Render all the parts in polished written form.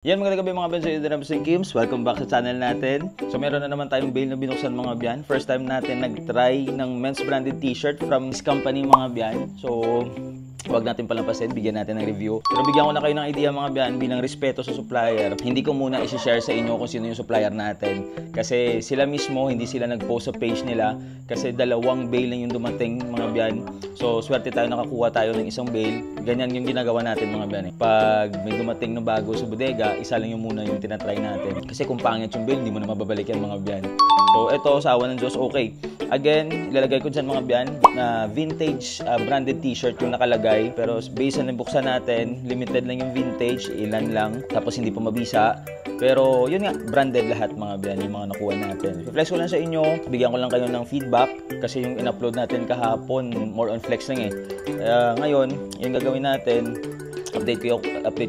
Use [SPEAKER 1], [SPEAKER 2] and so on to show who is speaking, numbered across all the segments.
[SPEAKER 1] Yan, magandang gabi mga Benzo and Kims. Welcome back sa channel natin. So meron na naman tayong bail na binuksan mga biyan. First time natin nag-try ng men's branded t-shirt from this company mga biyan. So huwag natin palampasin, bigyan natin ng review. Pero bigyan ko na kayo ng idea mga biyan bilang respeto sa supplier. Hindi ko muna i-share sa inyo kung sino yung supplier natin. Kasi sila mismo, hindi sila nag-post sa page nila. Kasi dalawang bail lang yung dumating mga biyan. So swerte tayo, nakakuha tayo ng isang bail. Ganyan yung ginagawa natin mga biyan. Pag may dumating na bago sa bodega, isa lang yung muna yung tinatry natin. Kasi kung pangit yung bail, hindi mo na mababalik yan mga biyan. So ito, sa awa ng Diyos, okay. Again, ilalagay ko dyan mga biyan na vintage branded t-shirt yung nakalagay. Pero based on nabuksan natin, limited lang yung vintage, ilan lang. Tapos hindi pa mabisa. Pero yun nga, branded lahat mga biyan, yung mga nakuha natin. I-flex ko lang sa inyo, bigyan ko lang kayo ng feedback. Kasi yung in-upload natin kahapon, more on flex lang eh. Ngayon, yung gagawin natin, update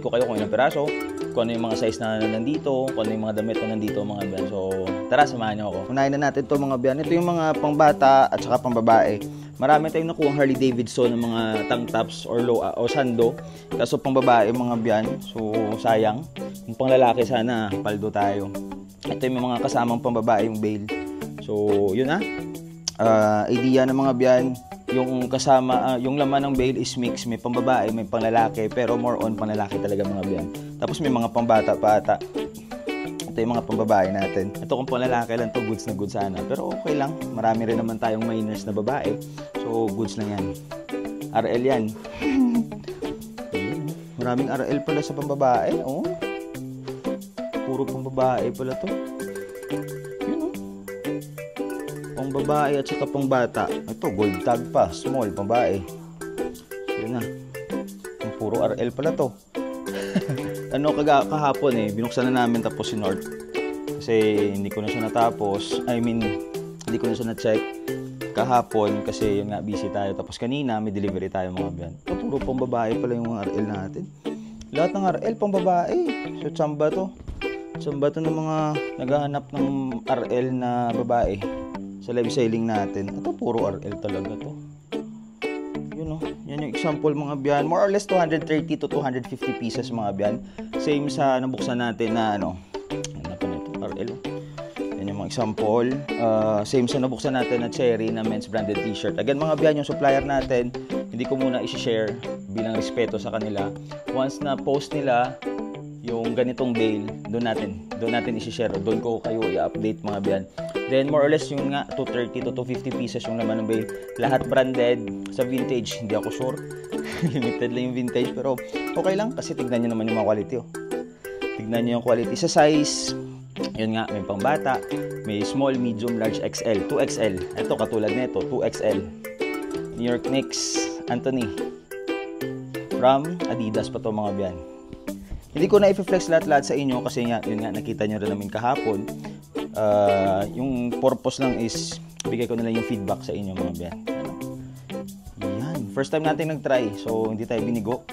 [SPEAKER 1] ko kayo kung ilang peraso, kung ano yung mga size na nandito, kung ano yung mga damit na nandito mga biyan. So tara, samahan nyo ako. Unahin na natin to mga biyan. Ito yung mga pangbata at saka pangbabae. Marami tayong nakuha Harley Davidson ng mga tank tops or sando. Kaso pangbabae mga biyan. So sayang. Yung panglalaki sana paldo tayo. Ito yung mga kasamang pambabae yung bail. So yun na. Idea ng mga biyan. Yung kasama, yung laman ng bail is mix. May pambabae, may panglalaki. Pero more on panglalaki talaga mga biyan. Tapos may mga pambata pa ata. Ito yung mga pambabae natin. Ito kung panglalaki lang to, goods na goods sana. Pero okay lang. Marami rin naman tayong minors na babae. So goods lang yan. RL yan. Maraming RL pala sa pambabae. Oh. Puro pambabae pala to. Yun oh. Pangbabae at saka pangbata. Ito, gold tag pa. Small, pambabae. So yun na. Puro RL pala to. Kahapon eh, binuksan na namin tapos si North. Kasi hindi ko na siya natapos. Hindi ko na siya na-check kahapon kasi yun nga, busy tayo. Tapos kanina, may delivery tayo mga biyan. Puro pang babae pala yung mga RL natin. Lahat ng RL pang babae. So, tsamba to. Tsamba to ng mga naghahanap ng RL na babae sa live selling natin. Ito, puro RL talaga to. Yun oh. Yan yung example mga biyan. More or less 230 to 250 pieces mga biyan. Same sa nabuksan natin na ano pa nito, RL. Yan yung mga example. Same sa nabuksan natin na Cherry na men's branded t-shirt. Again mga biyan, yung supplier natin, hindi ko muna i-share bilang respeto sa kanila. Once na post nila yung ganitong bail, doon natin i-share. Doon ko kayo i-update mga biyan. Then more or less yung nga 230 to 250 pieces yung laman ng bail. Lahat branded sa vintage. Hindi ako sure. Limited lang yung vintage pero okay lang kasi tignan nyo naman yung mga quality oh. Tignan nyo yung quality sa size. Yun nga, may pangbata, may small, medium, large, XL, 2XL. Ito katulad nito, 2XL. New York Knicks, Anthony. From Adidas pa to mga biyan. Hindi ko na i-flex lahat-lahat sa inyo kasi nga, yun nga, nakita nyo rin namin kahapon. Yung purpose lang is bigay ko na lang yung feedback sa inyo mga biyan. Yan, first time natin nag-try so hindi tayo binigo.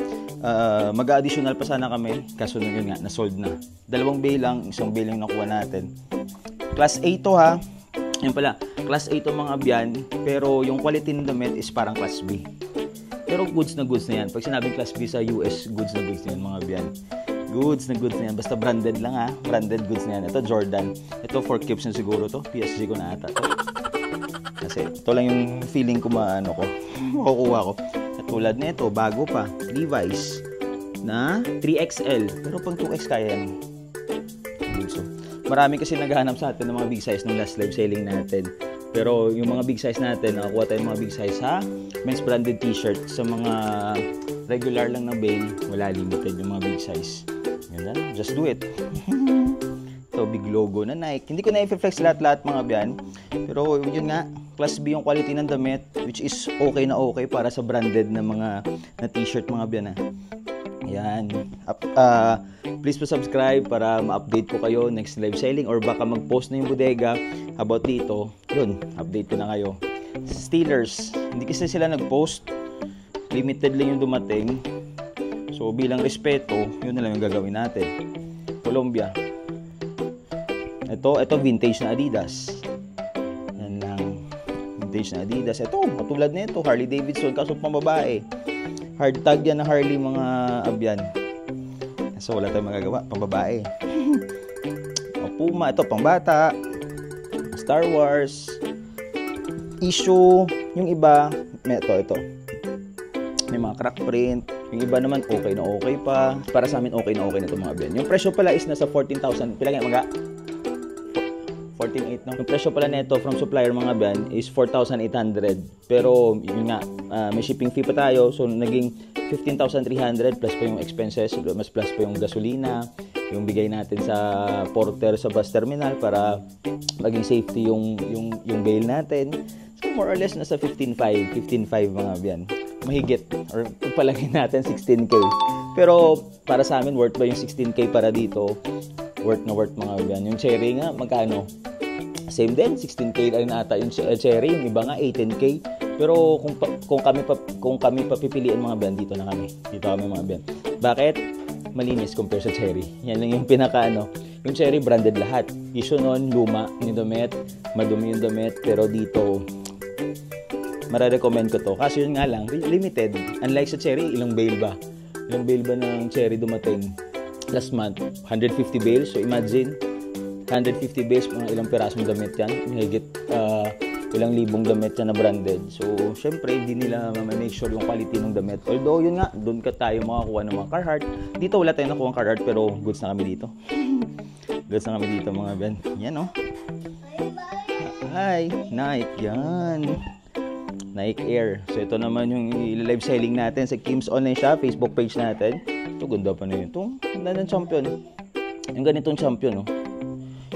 [SPEAKER 1] Mag-additional pa sana kami kaso yun nga, na-sold na. Dalawang bail lang, isang bail yung nakuha natin. Class A to ha. Yan pala, Class A to mga biyan pero yung quality ng damit is parang Class B. Pero goods na yan. Pag sinabing Class B sa US, goods na yan mga biyan. Goods na yan. Basta branded lang ha. Branded goods na yan. Ito Jordan. Ito for Kips na siguro to. PSG ko na ata to. Kasi ito lang yung feeling ko makukuha ko. At tulad na ito, bago pa. Levi's na 3XL. Pero pang 2X kaya yan. So, marami kasi naghahanap sa atin ng mga big size ng last live selling natin. Pero yung mga big size natin, nakakuha tayo mga big size sa men's branded t-shirt. Sa mga regular lang na bail, wala, limited yung mga big size. Ganda, just do it. Ito, big logo na Nike. Hindi ko na i-flex lahat-lahat mga biyan. Pero yun nga, Class B yung quality ng damit, which is okay na okay para sa branded na mga na t-shirt mga biyan ha. Yan. Please subscribe para ma-update ko kayo next live selling or baka mag-post na yung bodega about dito. Yun, update ko na kayo. Steelers, hindi kasi sila nag-post. Limited lang yung dumating. So bilang respeto, yun na lang yung gagawin natin. Colombia. Ito vintage na Adidas. Yan lang. Vintage na Adidas. Ito, matulad nito, Harley Davidson kaso pang babae. Hard tag yan na Harley mga abyan. So wala tayong magagawa, pambabae. O Puma, ito pangbata. Star Wars. Issue, yung iba, ito. May mga crack print. Yung iba naman okay na okay pa. Para sa amin okay na ito mga Ben. Yung presyo pala is nasa 14,000. Pila nga mga 14,800 no? Yung presyo pala nito from supplier mga Ben is 4,800. Pero yun nga, may shipping fee pa tayo. So naging 15,300 plus pa yung expenses, mas plus pa yung gasolina, yung bigay natin sa porter sa bus terminal para maging safety yung bail natin. So more or less nasa 15,500 mga Ben. Mahigit or palagay natin 16k. Pero para sa amin worth ba yung 16k para dito? Worth na worth mga Ben. Yung cherry nga magkano? Same din, 16k lang na ata yung cherry, yung iba nga 18k. Pero kung kami papipiliin mga Ben, dito kami mga Ben. Bakit? Malinis compare sa cherry. Yan lang yung yung cherry branded lahat. Issue nun, luma yung damit, madumi yung damit, pero dito mare-recommend ko to. Kasi yun nga lang, limited. Unlike sa cherry, ilang bail ba ng cherry dumating last month? 150 bales. So imagine 150 bales, mga ilang pirasong damit yan. Higit ilang libong damit yan na branded. So, syempre, hindi nila ma-make sure yung quality ng damit. Although, yun nga, doon ka tayo makakuha ng mga Carhartt. Dito, wala tayong nakuha ng Carhartt, pero goods na kami dito. Goods na kami dito, mga Ben. Yan, oh. Hi, Nike. Yan. Nike Air. So, ito naman yung live selling natin sa Kim's Online Shop, Facebook page natin. Ito, ganda pa na yun. Ito, ganda ng champion. Yung ganitong champion, oh.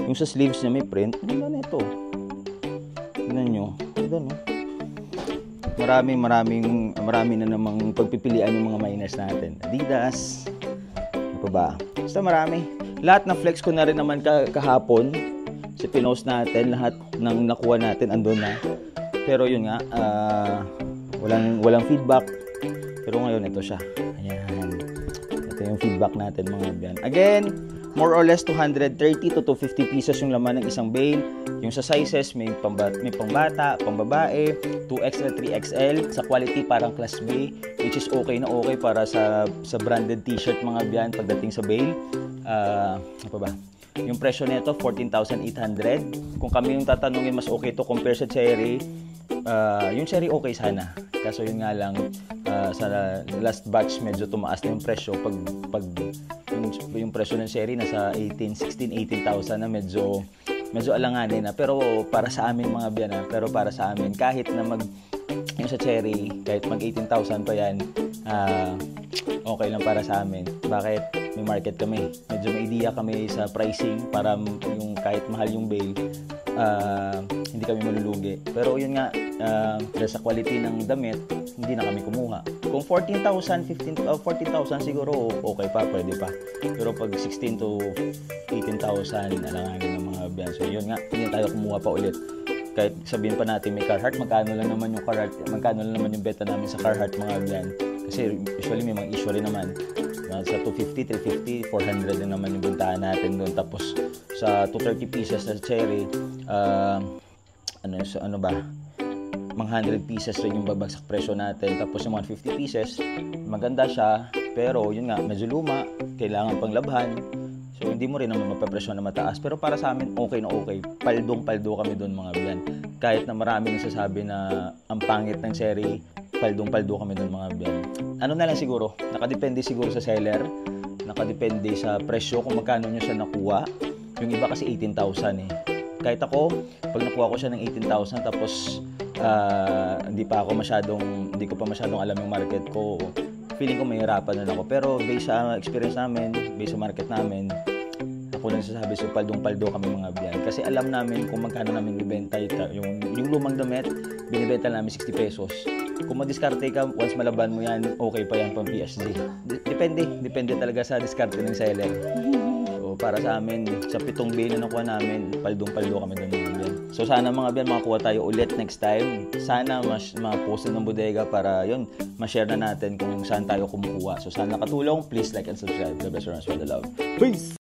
[SPEAKER 1] Yung sa sleeves niya may print. Ganda na ito. Tignan nyo. Ganda, no? Marami na namang pagpipilian yung mga miners natin. Adidas. Ano pa ba? Basta marami. Lahat na flex ko na rin naman kahapon. Sa pinost natin, lahat ng nakuha natin andun na. Pero yun nga, walang feedback. Pero ngayon, ito siya. Ayan. Ito yung feedback natin mga Ben. Again, more or less 230 to 250 pieces yung laman ng isang bale. Yung sa sizes, may pangbata, pambabae, 2XL, 3XL. Sa quality, parang class B, which is okay na okay para sa branded t-shirt mga biyan pagdating sa bale. Ano pa ba? Yung presyo nito, 14,800. Kung kami yung tatanungin, mas okay to compare sa cherry. Yung cherry okay sana. Kaso yun nga lang, sa last batch, medyo tumaas na yung presyo. Pag yung presyo ng cherry nasa 18,000 na medyo alanganin na. Pero para sa amin mga biyan, pero para sa amin, kahit na yung sa cherry, kahit mag 18,000 pa yan, okay lang para sa amin. Bakit? May market kami. Medyo may idea kami sa pricing para yung kahit mahal yung bale, hindi kami malulugi. Pero yun nga, dahil sa quality ng damit, hindi na kami kumuha. Kung 14,000 siguro okay pa, pwede pa. Pero pag 16 to 18,000, alanganin ng mga biyan. So yun nga, hindi tayo kumuha pa ulit. Kahit sabihin pa natin may Carhartt, magkano lang naman yung beta namin sa Carhartt mga biyan. Kasi usually may mga issue rin naman. Sa 250, 350, 400 din naman yung bintahan natin doon. Tapos sa 230 pieces na cherry, mga 100 pieces rin yung babagsak presyo natin. Tapos yung 150 pieces, maganda siya. Pero yun nga, medyo luma, kailangan pang labhan. So hindi mo rin naman mapapresyo na mataas. Pero para sa amin, okay na okay. Paldong-paldo kami doon mga biyan. Kahit na maraming nagsasabi na ang pangit ng cherry, paldong-paldo kami doon mga biyan. Ano na lang siguro, nakadepende siguro sa seller, nakadepende sa presyo kung magkano nyo siya nakuha. Yung iba kasi 18,000 eh. Kahit ako, pag nakuha ko siya ng 18,000 tapos hindi ko pa masyadong alam yung market ko, feeling ko mahirapan na ako. Pero based sa experience namin, based sa market namin, ako lang sasabi so paldong-paldo kami mga biyan. Kasi alam namin kung magkano namin ibenta yung lumang damit, binibenta namin 60 pesos. Kung madiskarte ka, once malaban mo yan, okay pa yan pang PSG. Depende talaga sa diskarte ng seller. So para sa amin, sa 7 bale na nakuha namin, paldong-paldo kami doon mga biyan. So sana mga biyan, makakuha tayo ulit next time. Sana ma-post ng bodega para yun, ma-share na natin kung saan tayo kumukuha. So sana nakatulong, please like and subscribe. God bless you, for the love. Peace!